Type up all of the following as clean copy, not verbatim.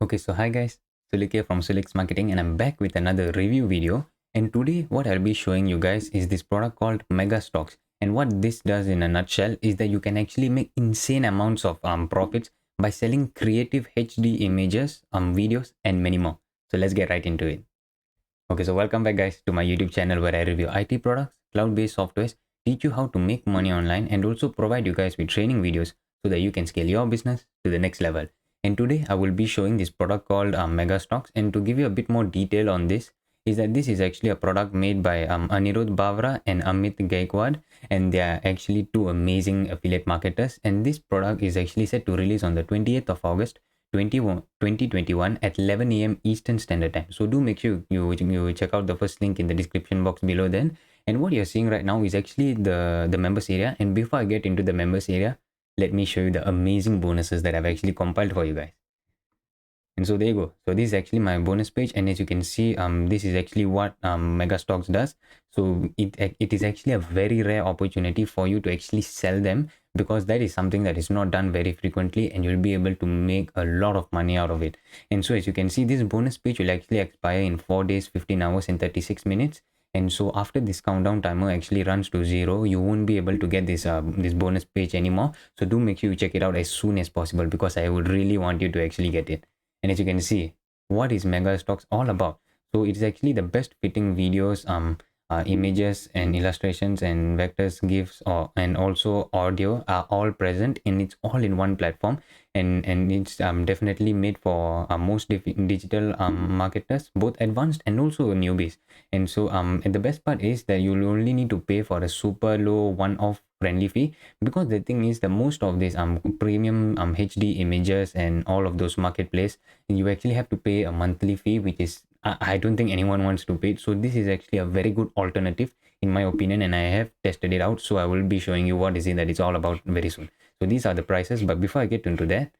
Okay, so hi guys, Sulik here from Sulik's Marketing and I'm back with another review video. And today what I'll be showing you guys is this product called Mega Stocks. And what this does in a nutshell is that you can actually make insane amounts of profits by selling creative HD images, videos and many more. So let's get right into it. Okay, so welcome back guys to my YouTube channel where I review IT products, cloud-based softwares, teach you how to make money online and also provide you guys with training videos so that you can scale your business to the next level. And today I will be showing this product called Mega Stocks, and to give you a bit more detail on this is that this is actually a product made by Anirudh Bavra and Amit Gaikwad, and they are actually two amazing affiliate marketers, and this product is actually set to release on the 28th of August 2021 at 11 a.m. Eastern Standard Time. So do make sure you check out the first link in the description box below then. And what you're seeing right now is actually the members area. And before I get into the members area, let me show you the amazing bonuses that I've actually compiled for you guys. And so there you go. So this is actually my bonus page, and as you can see, this is actually what Mega Stocks does. So it is actually a very rare opportunity for you to actually sell them, because that is something that is not done very frequently, and you'll be able to make a lot of money out of it. And so as you can see, this bonus page will actually expire in 4 days, 15 hours and 36 minutes. And so after this countdown timer actually runs to 0, you won't be able to get this this bonus page anymore. So do make sure you check it out as soon as possible, because I would really want you to actually get it. And as you can see, what is Mega Stocks all about? So it is actually the best fitting videos, images and illustrations and vectors, GIFs, and also audio are all present, and it's all in one platform. And it's definitely made for most digital marketers, both advanced and also newbies. And so and the best part is that you'll only need to pay for a super low one-off friendly fee, because the thing is that most of these premium HD images and all of those marketplace, you actually have to pay a monthly fee, which is I don't think anyone wants to pay. So this is actually a very good alternative in my opinion, and I have tested it out. So I will be showing you what is it that it's all about very soon. So these are the prices, but before I get into that,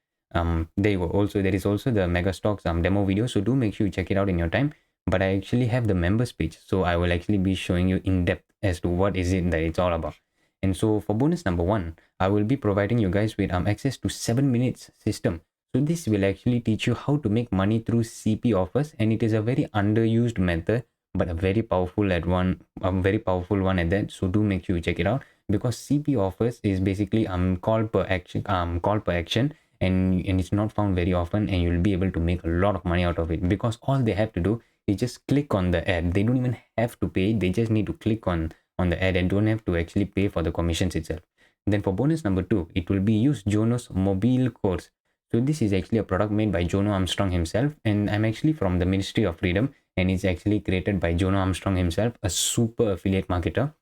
there you go. Also, there is also the Mega Stocks demo video, so do make sure you check it out in your time. But I actually have the members page, so I will actually be showing you in depth as to what is it that it's all about. And so for bonus number 1, I will be providing you guys with access to 7 minutes system. So this will actually teach you how to make money through CP offers, and it is a very underused method, but a very powerful one at that. So do make sure you check it out, because CP offers is basically call per action, and it's not found very often, and you'll be able to make a lot of money out of it, because all they have to do is just click on the ad. They don't even have to pay, they just need to click on the ad and don't have to actually pay for the commissions itself. Then for bonus number 2, it will be use Jono's mobile course. So this is actually a product made by Jono Armstrong himself, and I'm actually from the Ministry of Freedom, and it's actually created by Jono Armstrong himself, a super affiliate marketer.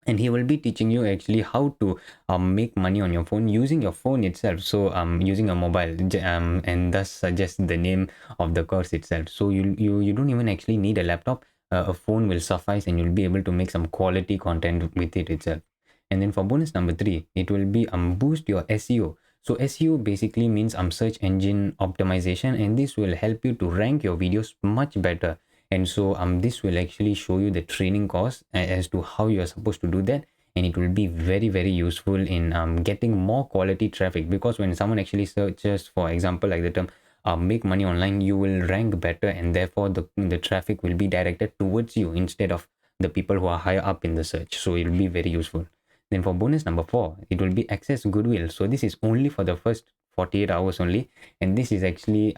And he will be teaching you actually how to make money on your phone using your phone itself. So using a mobile, and thus suggests the name of the course itself. So you don't even actually need a laptop. A phone will suffice, and you'll be able to make some quality content with it itself. And then for bonus number 3, it will be boost your SEO. So SEO basically means search engine optimization, and this will help you to rank your videos much better. And so this will actually show you the training course as to how you are supposed to do that, and it will be very useful in getting more quality traffic, because when someone actually searches, for example, like the term make money online, you will rank better, and therefore the traffic will be directed towards you instead of the people who are higher up in the search. So it will be very useful. Then for bonus number 4, it will be access goodwill. So this is only for the first 48 hours only, and this is actually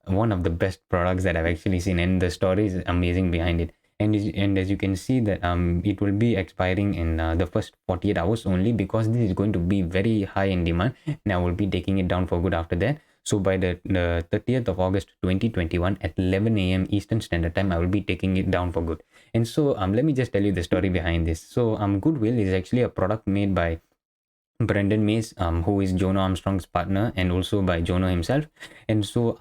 one of the best products that I've actually seen, and the story is amazing behind it. And as you can see that it will be expiring in the first 48 hours only, because this is going to be very high in demand, and I will be taking it down for good after that. So by the 30th of August 2021 at 11 a.m. Eastern Standard Time, I will be taking it down for good. And so let me just tell you the story behind this. So Goodwill is actually a product made by Brendan Mays, who is Jono Armstrong's partner, and also by Jono himself. And so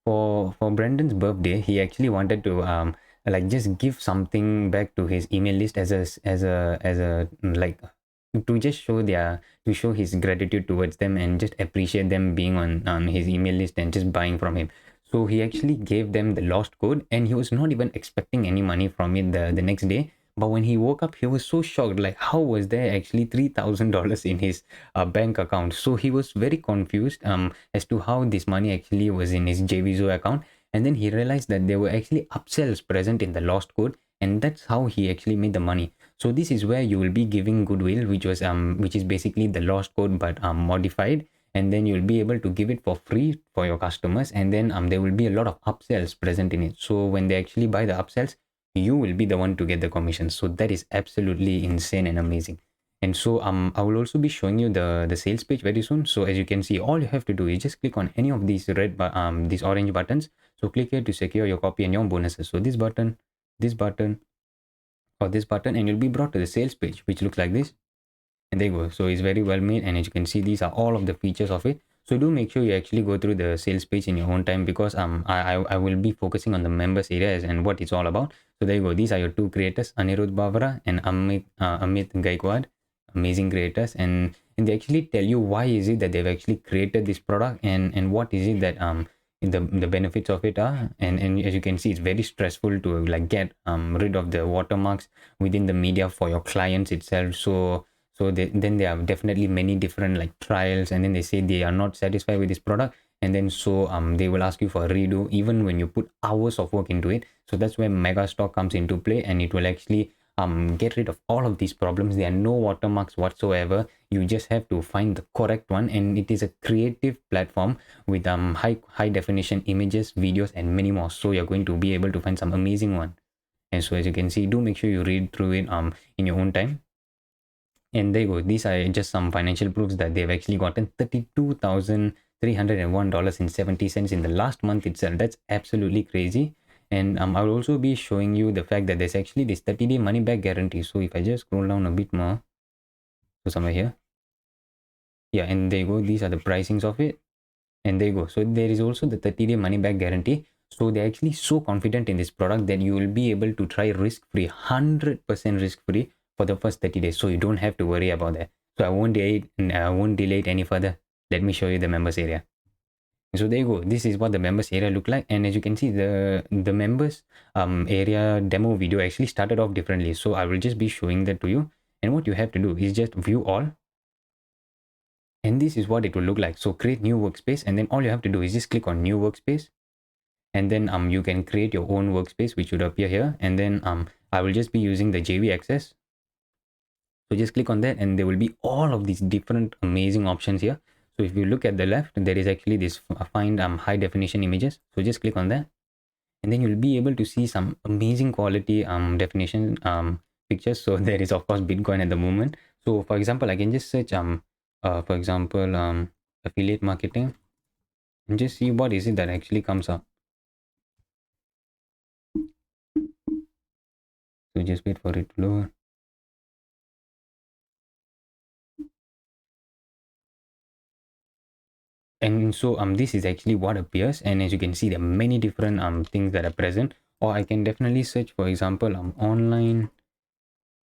for Brendan's birthday, he actually wanted to like just give something back to his email list as a like to just show his gratitude towards them, and just appreciate them being on his email list and just buying from him. So he actually gave them the lost code, and he was not even expecting any money from it the next day. But when he woke up, he was so shocked, like how was there actually $3,000 in his bank account? So he was very confused as to how this money actually was in his JVZoo account. And then he realized that there were actually upsells present in the lost code, and that's how he actually made the money. So this is where you will be giving goodwill, which is basically the lost code but modified, and then you'll be able to give it for free for your customers, and then there will be a lot of upsells present in it. So when they actually buy the upsells, you will be the one to get the commission. So that is absolutely insane and amazing. And so I will also be showing you the sales page very soon. So as you can see, all you have to do is just click on any of these these orange buttons. So click here to secure your copy and your bonuses. So this button, or this button, and you'll be brought to the sales page, which looks like this. And there you go. So it's very well made, and as you can see, these are all of the features of it. So do make sure you actually go through the sales page in your own time, because I will be focusing on the members areas and what it's all about. So there you go. These are your two creators, Anirudh Bavra and Amit Gaikwad. Amazing creators, and they actually tell you why is it that they've actually created this product, and what is it that the benefits of it are. And as you can see, it's very stressful to like get rid of the watermarks within the media for your clients itself. Then there are definitely many different like trials, and then they say they are not satisfied with this product, and then they will ask you for a redo even when you put hours of work into it. So that's where Megastock comes into play, and it will actually get rid of all of these problems. There are no watermarks whatsoever. You just have to find the correct one, and it is a creative platform with high definition images, videos, and many more. So you're going to be able to find some amazing one. And so as you can see, do make sure you read through it in your own time. And there you go. These are just some financial proofs that they've actually gotten $32,301.70 in the last month itself. That's absolutely crazy. And I will also be showing you the fact that there's actually this 30-day money back guarantee. So if I just scroll down a bit more, so somewhere here, yeah, and there you go. These are the pricings of it, and there you go. So there is also the 30-day money back guarantee. So they're actually so confident in this product that you will be able to try risk-free, 100% risk-free for the first 30 days. So you don't have to worry about that. So I won't delay it any further. Let me show you the members area. So there you go. This is what the members area look like, and as you can see, the members area demo video actually started off differently. So I will just be showing that to you, and what you have to do is just view all, and this is what it will look like. So create new workspace, and then all you have to do is just click on new workspace, and then you can create your own workspace, which would appear here. And then I will just be using the JV Access. So just click on that, and there will be all of these different amazing options here. So if you look at the left, there is actually this find high definition images. So just click on that, and then you'll be able to see some amazing quality definition pictures. So there is of course Bitcoin at the moment. So for example, I can just search for example affiliate marketing, and just see what is it that actually comes up. So just wait for it to load. And so this is actually what appears, and as you can see, there are many different things that are present. Or I can definitely search, for example, online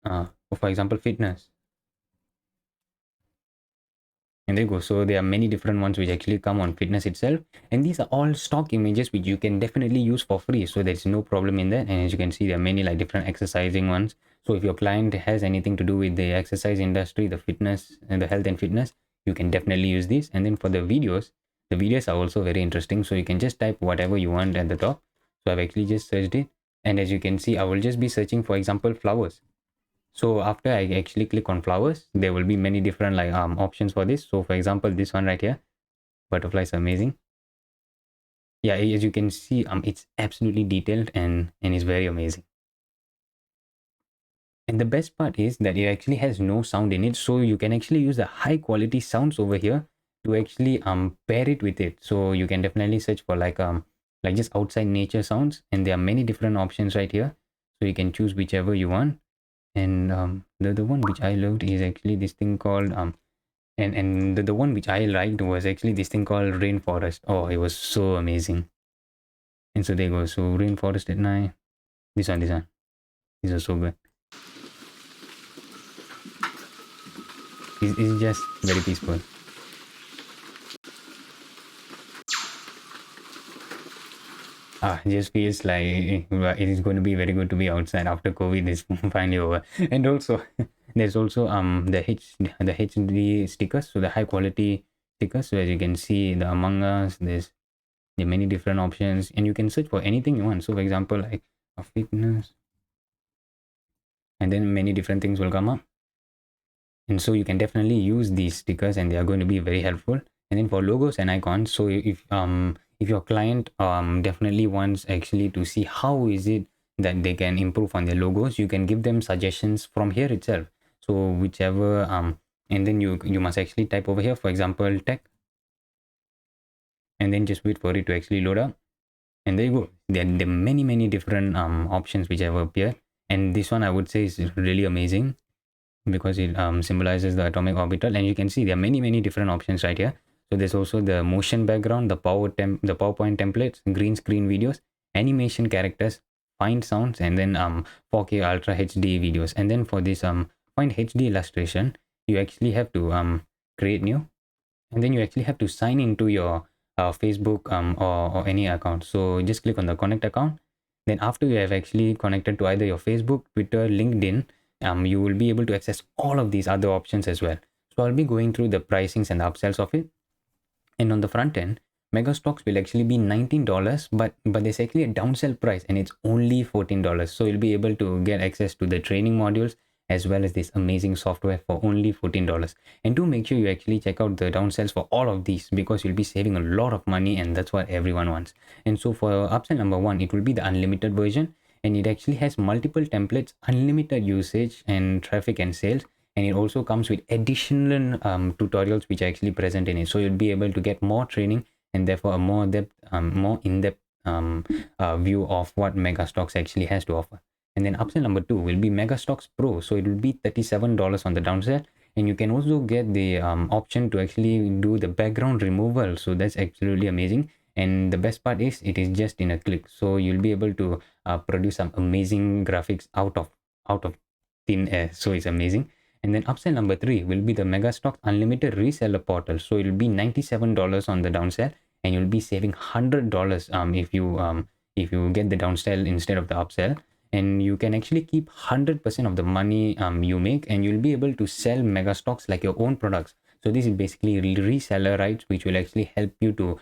for example fitness, and there you go. So there are many different ones which actually come on fitness itself, and these are all stock images which you can definitely use for free. So there's no problem in that. And as you can see, there are many like different exercising ones. So if your client has anything to do with the exercise industry, the fitness and the health and fitness, you can definitely use this. And then for the videos are also very interesting. So you can just type whatever you want at the top. So I've actually just searched it, and as you can see, I will just be searching, for example, flowers. So after I actually click on flowers, there will be many different like options for this. So for example, this one right here, butterflies, amazing. Yeah, as you can see, it's absolutely detailed and is very amazing. And the best part is that it actually has no sound in it, so you can actually use the high quality sounds over here to actually pair it with it. So you can definitely search for like just outside nature sounds, and there are many different options right here. So you can choose whichever you want. And the one which I loved is actually this thing called and the one which I liked was actually this thing called rainforest. Oh, it was so amazing. And so there you go. So rainforest at night. This one. These are so good. It's just very peaceful. just feels like it is going to be very good to be outside after COVID is finally over. And also, there's also the HD stickers, so the high quality stickers. So as you can see, the Among Us, there's the many different options, and you can search for anything you want. So for example, like a fitness, and then many different things will come up. And so you can definitely use these stickers, and they are going to be very helpful. And then for logos and icons, so if your client definitely wants actually to see how is it that they can improve on their logos, you can give them suggestions from here itself. So whichever and then you must actually type over here, for example, tech, and then just wait for it to actually load up. And there you go. There are many different options which have appeared, and this one I would say is really amazing because it symbolizes the atomic orbital, and you can see there are many different options right here. So there's also the motion background, the PowerPoint templates, green screen videos, animation characters, find sounds, and then 4K ultra HD videos. And then for this find HD illustration, you actually have to create new, and then you actually have to sign into your Facebook or any account. So just click on the connect account. Then after you have actually connected to either your Facebook, Twitter, LinkedIn, you will be able to access all of these other options as well. So I'll be going through the pricings and the upsells of it. And on the front end, mega stocks will actually be $19, but there's actually a downsell price, and it's only $14. So you'll be able to get access to the training modules as well as this amazing software for only $14. And do make sure you actually check out the downsells for all of these, because you'll be saving a lot of money, and that's what everyone wants. And so for upsell number one, it will be the unlimited version, and it actually has multiple templates, unlimited usage and traffic and sales. And it also comes with additional tutorials which are actually present in it, so you'll be able to get more training and therefore a more in-depth view of what Megastocks actually has to offer. And then upsell number two will be Megastocks Pro, so it will be $37 on the downsell, and you can also get the option to actually do the background removal, so that's absolutely amazing. And the best part is it is just in a click, so you'll be able to produce some amazing graphics out of thin air, so it's amazing. And then upsell number three will be the Megastocks Unlimited Reseller Portal. So it'll be $97 on the downsell, and you'll be saving $100 if you get the downsell instead of the upsell. And you can actually keep 100% of the money you make, and you'll be able to sell Megastocks like your own products. So this is basically reseller rights, which will actually help you to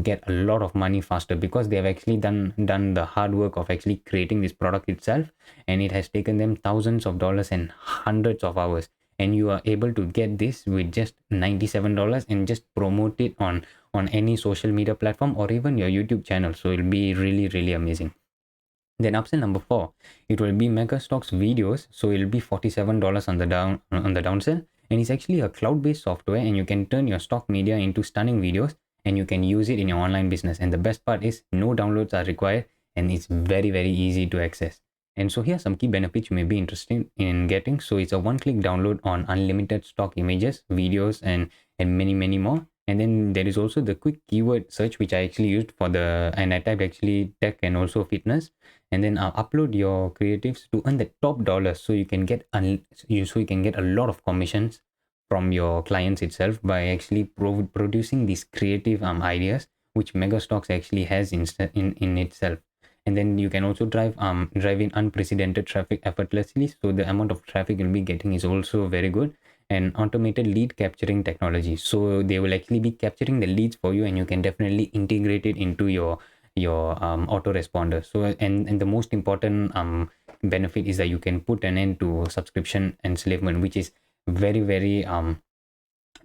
get a lot of money faster, because they have actually done the hard work of actually creating this product itself, and it has taken them thousands of dollars and hundreds of hours. And you are able to get this with just $97 and just promote it on any social media platform or even your YouTube channel. So it'll be really amazing. Then upsell number four, it will be Megastocks videos. So it'll be $47 on the downsell, and it's actually a cloud-based software, and you can turn your stock media into stunning videos, and you can use it in your online business. And the best part is no downloads are required, and it's very easy to access. And so here are some key benefits you may be interested in getting. So it's a one-click download on unlimited stock images, videos, and many more. And then there is also the quick keyword search, which I actually used and I typed actually tech and also fitness. And then upload your creatives to earn the top dollars, so you can get a lot of commissions from your clients itself by actually producing these creative ideas, which Megastocks actually has in itself. And then you can also drive in unprecedented traffic effortlessly, so the amount of traffic you'll be getting is also very good. And automated lead capturing technology, so they will actually be capturing the leads for you, and you can definitely integrate it into your autoresponder. So and the most important benefit is that you can put an end to subscription enslavement, which is very bad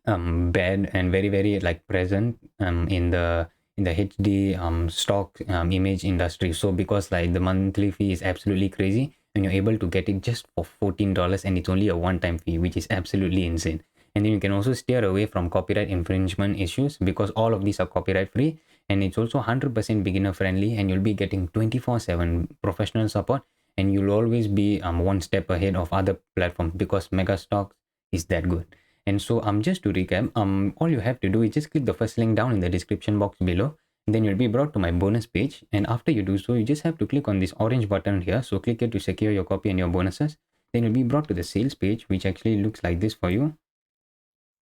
and very like present in the HD stock image industry. So because like the monthly fee is absolutely crazy, and you're able to get it just for $14, and it's only a one-time fee, which is absolutely insane. And then you can also steer away from copyright infringement issues, because all of these are copyright free, and it's also 100% beginner friendly, and you'll be getting 24/7 professional support, and you'll always be one step ahead of other platforms, because Megastocks is that good. And so just to recap, all you have to do is just click the first link down in the description box below. Then you'll be brought to my bonus page, and after you do so, you just have to click on this orange button here. So click it to secure your copy and your bonuses. Then you'll be brought to the sales page, which actually looks like this for you.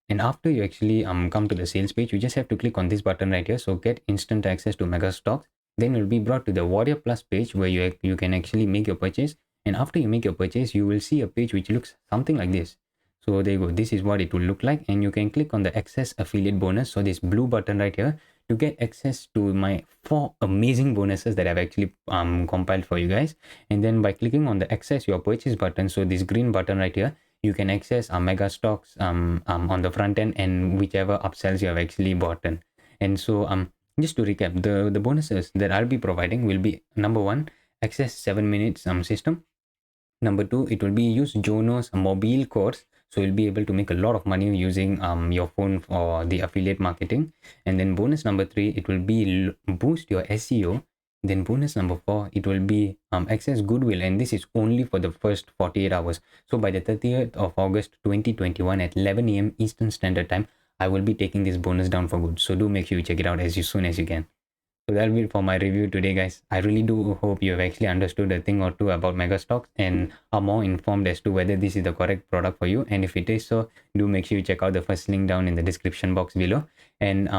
And after you actually come to the sales page, you just have to click on this button right here. So get instant access to Megastocks. Then you'll be brought to the Warrior Plus page where you can actually make your purchase. And after you make your purchase, you will see a page which looks something like this. So there you go. This is what it will look like. And you can click on the access affiliate bonus. So this blue button right here to get access to my 4 amazing bonuses that I've actually compiled for you guys. And then by clicking on the access your purchase button, so this green button right here, you can access mega stocks on the front end and whichever upsells you have actually bought in. And so just to recap, the bonuses that I'll be providing will be: number 1, access 7 minutes system. Number 2, it will be use Jono's mobile course, so you'll be able to make a lot of money using your phone for the affiliate marketing. And then bonus number 3, it will be boost your SEO. Then bonus number 4, it will be access goodwill, and this is only for the first 48 hours. So by the 30th of August 2021 at 11 a.m. Eastern Standard Time, I will be taking this bonus down for good. So do make sure you check it out as soon as you can. So that'll be it for my review today, guys. I really do hope you have actually understood a thing or two about mega stocks and are more informed as to whether this is the correct product for you. And if it is so, do make sure you check out the first link down in the description box below. And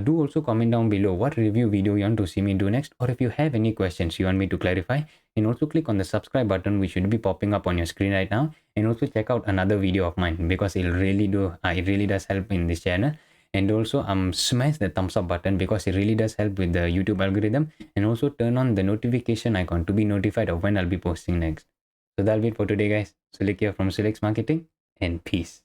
do also comment down below what review video you want to see me do next, or if you have any questions you want me to clarify. And also click on the subscribe button, which should be popping up on your screen right now. And also check out another video of mine, because it really does help in this channel. And also smash the thumbs up button, because it really does help with the YouTube algorithm. And also turn on the notification icon to be notified of when I'll be posting next. So that'll be it for today, guys. Sulik here from Sulik's Marketing, and peace.